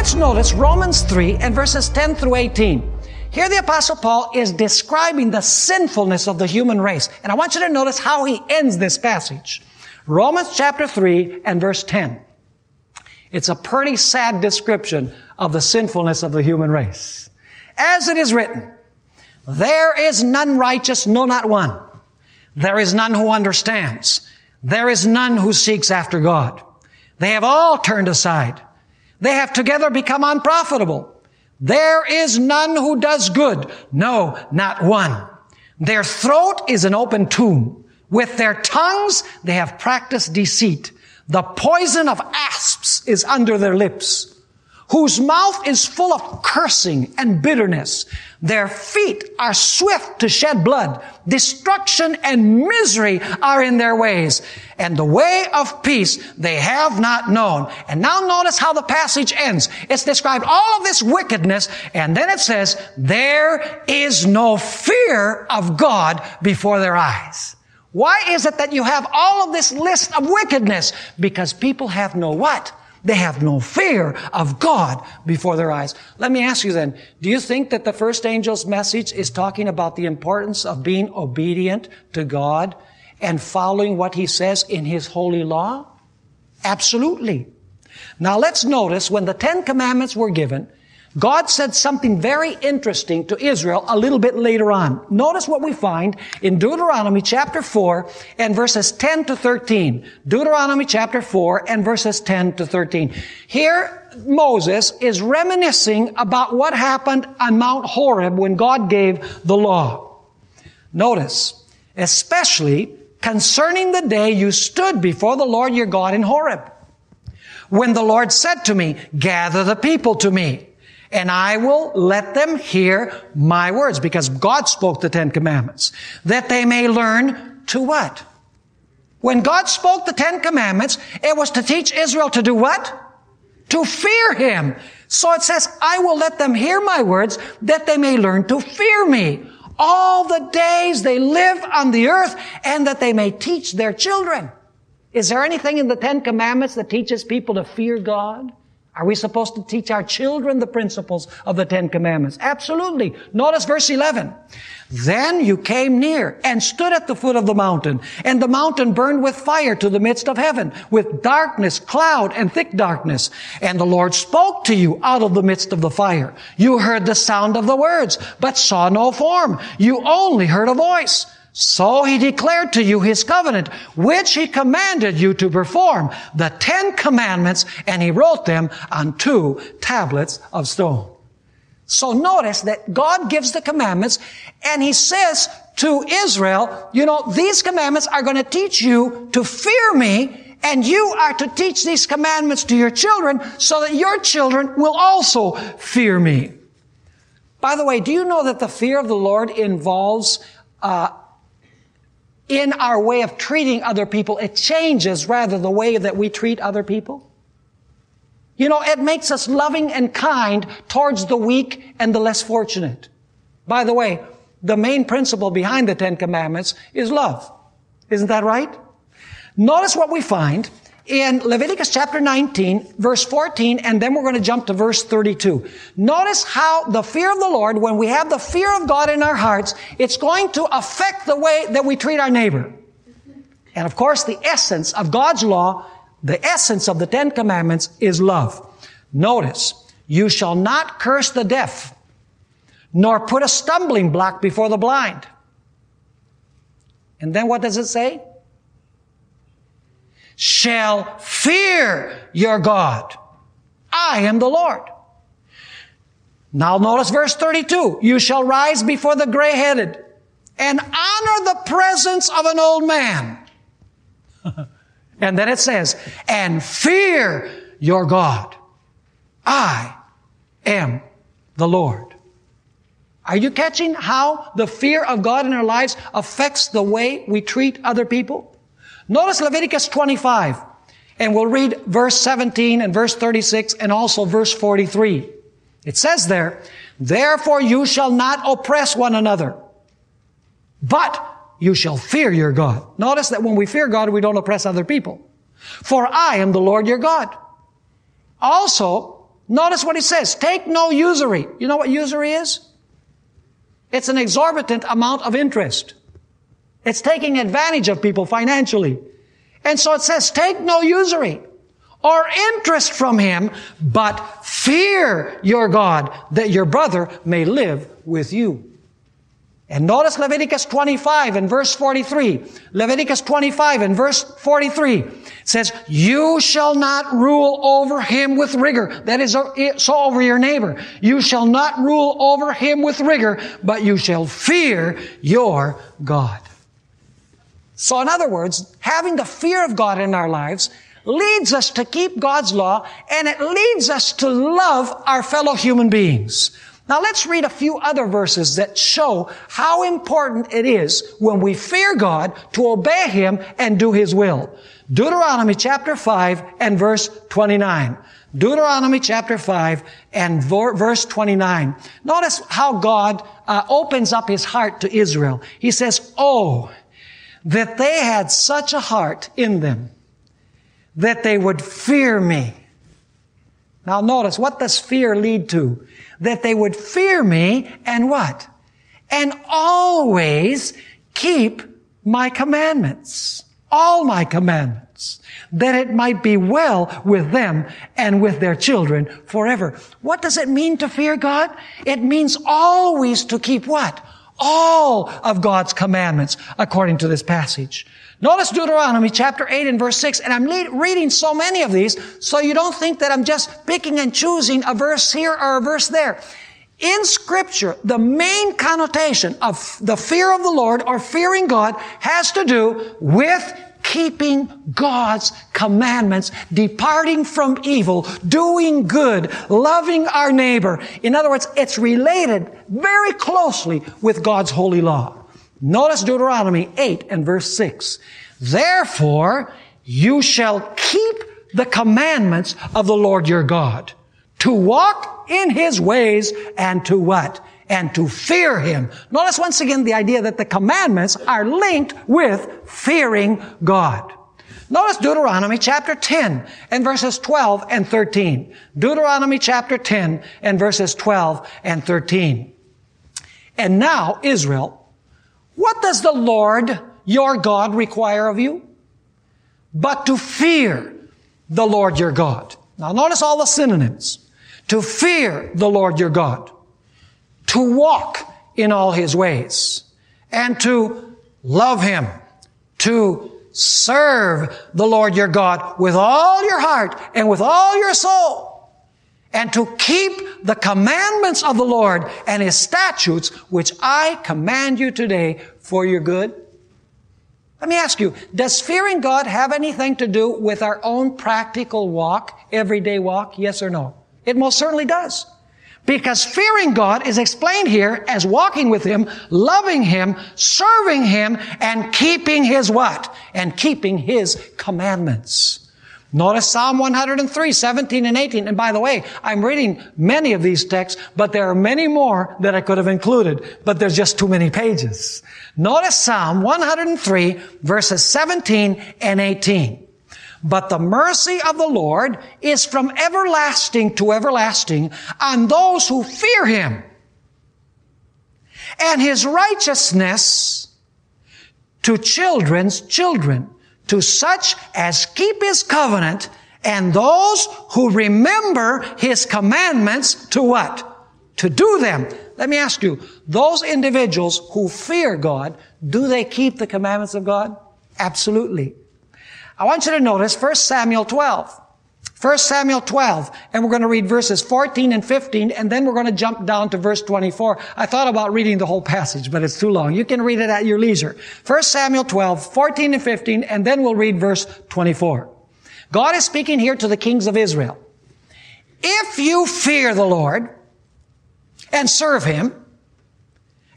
let's notice Romans 3 and verses 10 through 18. Here the Apostle Paul is describing the sinfulness of the human race. And I want you to notice how he ends this passage. Romans chapter 3 and verse 10. It's a pretty sad description of the sinfulness of the human race. As it is written, there is none righteous, no, not one. There is none who understands. There is none who seeks after God. They have all turned aside. They have together become unprofitable. There is none who does good. No, not one. Their throat is an open tomb. With their tongues, they have practiced deceit. The poison of asps is under their lips, whose mouth is full of cursing and bitterness. Their feet are swift to shed blood. Destruction and misery are in their ways. And the way of peace they have not known. And now notice how the passage ends. It's described all of this wickedness, and then it says, there is no fear of God before their eyes. Why is it that you have all of this list of wickedness? Because people have no what? They have no fear of God before their eyes. Let me ask you then, do you think that the first angel's message is talking about the importance of being obedient to God and following what He says in His holy law? Absolutely. Now let's notice when the 10 Commandments were given, God said something very interesting to Israel a little bit later on. Notice what we find in Deuteronomy chapter 4 and verses 10 to 13. Deuteronomy chapter 4 and verses 10 to 13. Here, Moses is reminiscing about what happened on Mount Horeb when God gave the law. Notice, especially concerning the day you stood before the Lord your God in Horeb, when the Lord said to me, gather the people to me, and I will let them hear my words, because God spoke the 10 Commandments, that they may learn to what? When God spoke the 10 Commandments, it was to teach Israel to do what? To fear Him. So it says, I will let them hear my words, that they may learn to fear me all the days they live on the earth, and that they may teach their children. Is there anything in the 10 Commandments that teaches people to fear God? Are we supposed to teach our children the principles of the 10 Commandments? Absolutely. Notice verse 11. Then you came near and stood at the foot of the mountain, and the mountain burned with fire to the midst of heaven, with darkness, cloud, and thick darkness. And the Lord spoke to you out of the midst of the fire. You heard the sound of the words, but saw no form. You only heard a voice. So He declared to you His covenant, which He commanded you to perform, the 10 Commandments, and He wrote them on 2 tablets of stone. So notice that God gives the commandments, and He says to Israel, these commandments are going to teach you to fear Me, and you are to teach these commandments to your children so that your children will also fear Me. By the way, do you know that the fear of the Lord involves in our way of treating other people, it changes rather the way that we treat other people? It makes us loving and kind towards the weak and the less fortunate. By the way, the main principle behind the 10 Commandments is love. Isn't that right? Notice what we find in Leviticus chapter 19, verse 14, and then we're going to jump to verse 32. Notice how the fear of the Lord, when we have the fear of God in our hearts, it's going to affect the way that we treat our neighbor. And of course, the essence of God's law, the essence of the 10 Commandments is love. Notice, you shall not curse the deaf, nor put a stumbling block before the blind. And then what does it say? Shall fear your God. I am the Lord. Now notice verse 32. You shall rise before the gray-headed and honor the presence of an old man. And then it says, and fear your God. I am the Lord. Are you catching how the fear of God in our lives affects the way we treat other people? Notice Leviticus 25, and we'll read verse 17 and verse 36 and also verse 43. It says there, therefore you shall not oppress one another, but you shall fear your God. Notice that when we fear God, we don't oppress other people. For I am the Lord your God. Also, Notice what he says. Take no usury. You know what usury is? It's an exorbitant amount of interest. It's taking advantage of people financially. And so it says, take no usury or interest from him, but fear your God, that your brother may live with you. And notice Leviticus 25 and verse 43. Leviticus 25 and verse 43 says, you shall not rule over him with rigor. That is so over your neighbor. You shall not rule over him with rigor, but you shall fear your God. So in other words, having the fear of God in our lives leads us to keep God's law, and it leads us to love our fellow human beings. Now let's read a few other verses that show how important it is when we fear God to obey Him and do His will. Deuteronomy chapter 5 and verse 29. Deuteronomy chapter 5 and verse 29. Notice how God opens up His heart to Israel. He says, oh, that they had such a heart in them, that they would fear me. Now notice, what does fear lead to? That they would fear me and what? And always keep my commandments. All my commandments. That it might be well with them and with their children forever. What does it mean to fear God? It means always to keep what? All of God's commandments, according to this passage. Notice Deuteronomy chapter 8 and verse 6, and I'm reading so many of these, so you don't think that I'm just picking and choosing a verse here or a verse there. In Scripture, the main connotation of the fear of the Lord or fearing God has to do with keeping God's commandments, departing from evil, doing good, loving our neighbor. In other words, it's related very closely with God's holy law. Notice Deuteronomy 8 and verse 6. Therefore, you shall keep the commandments of the Lord your God, to walk in His ways and to what? And to fear Him. Notice once again the idea that the commandments are linked with fearing God. Notice Deuteronomy chapter 10 and verses 12 and 13. Deuteronomy chapter 10 and verses 12 and 13. And now, Israel, what does the Lord your God require of you? But to fear the Lord your God. Now notice all the synonyms. To fear the Lord your God. To walk in all His ways. And to love Him. To serve the Lord your God with all your heart and with all your soul. And to keep the commandments of the Lord and His statutes, which I command you today for your good. Let me ask you, does fearing God have anything to do with our own practical walk, everyday walk? Yes or no? It most certainly does. Because fearing God is explained here as walking with Him, loving Him, serving Him, and keeping His what? And keeping His commandments. Notice Psalm 103, 17 and 18. And by the way, I'm reading many of these texts, but there are many more that I could have included, but there's just too many pages. Notice Psalm 103, verses 17 and 18. But the mercy of the Lord is from everlasting to everlasting on those who fear Him, and His righteousness to children's children, to such as keep His covenant, and those who remember His commandments to what? To do them. Let me ask you, those individuals who fear God, do they keep the commandments of God? Absolutely. I want you to notice 1 Samuel 12. 1 Samuel 12, and we're going to read verses 14 and 15, and then we're going to jump down to verse 24. I thought about reading the whole passage, but it's too long. You can read it at your leisure. 1 Samuel 12, 14 and 15, and then we'll read verse 24. God is speaking here to the kings of Israel. If you fear the Lord and serve Him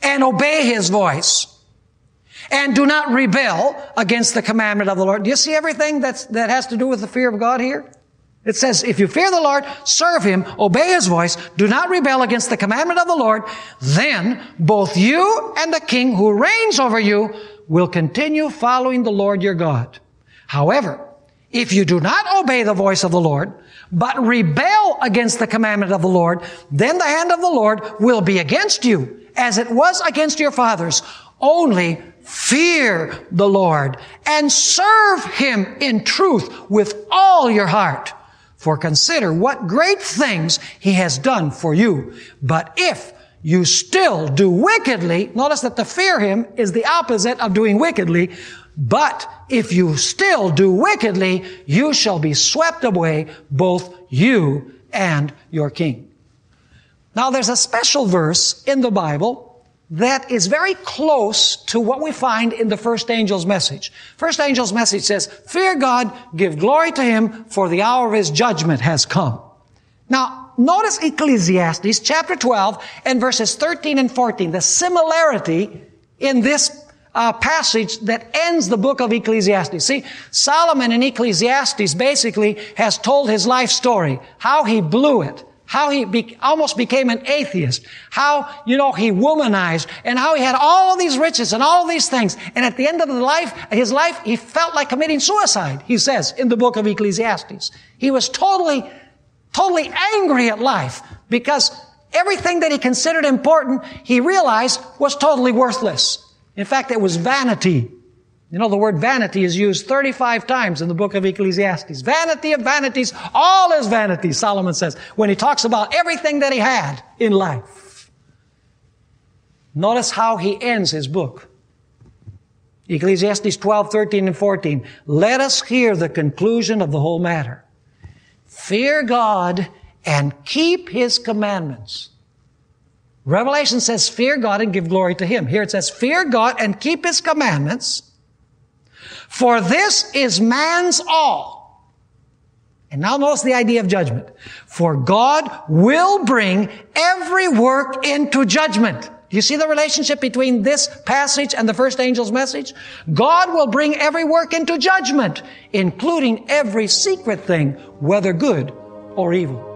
and obey His voice and do not rebel against the commandment of the Lord. Do you see everything that has to do with the fear of God here? It says, if you fear the Lord, serve Him, obey His voice, do not rebel against the commandment of the Lord, then both you and the king who reigns over you will continue following the Lord your God. However, If you do not obey the voice of the Lord, but rebel against the commandment of the Lord, then the hand of the Lord will be against you, as it was against your fathers. Only fear the Lord and serve Him in truth with all your heart. For consider what great things He has done for you. But if you still do wickedly, notice that to fear Him is the opposite of doing wickedly. But if you still do wickedly, you shall be swept away, both you and your king. Now there's a special verse in the Bible that is very close to what we find in the first angel's message. First angel's message says, fear God, give glory to Him, for the hour of His judgment has come. Now, notice Ecclesiastes chapter 12 and verses 13 and 14, the similarity in this passage that ends the book of Ecclesiastes. See, Solomon in Ecclesiastes basically has told his life story, how he blew it, how he almost became an atheist, how, he womanized, and how he had all of these riches and all of these things. And at the end of his life, he felt like committing suicide, he says in the book of Ecclesiastes. He was totally angry at life because everything that he considered important, he realized was totally worthless. In fact, it was vanity. The word vanity is used 35 times in the book of Ecclesiastes. Vanity of vanities, all is vanity, Solomon says, when he talks about everything that he had in life. Notice how he ends his book. Ecclesiastes 12, 13, and 14. Let us hear the conclusion of the whole matter. Fear God and keep His commandments. Revelation says, fear God and give glory to Him. Here it says, fear God and keep His commandments, for this is man's all. And now notice the idea of judgment. For God will bring every work into judgment. Do you see the relationship between this passage and the first angel's message? God will bring every work into judgment, including every secret thing, whether good or evil.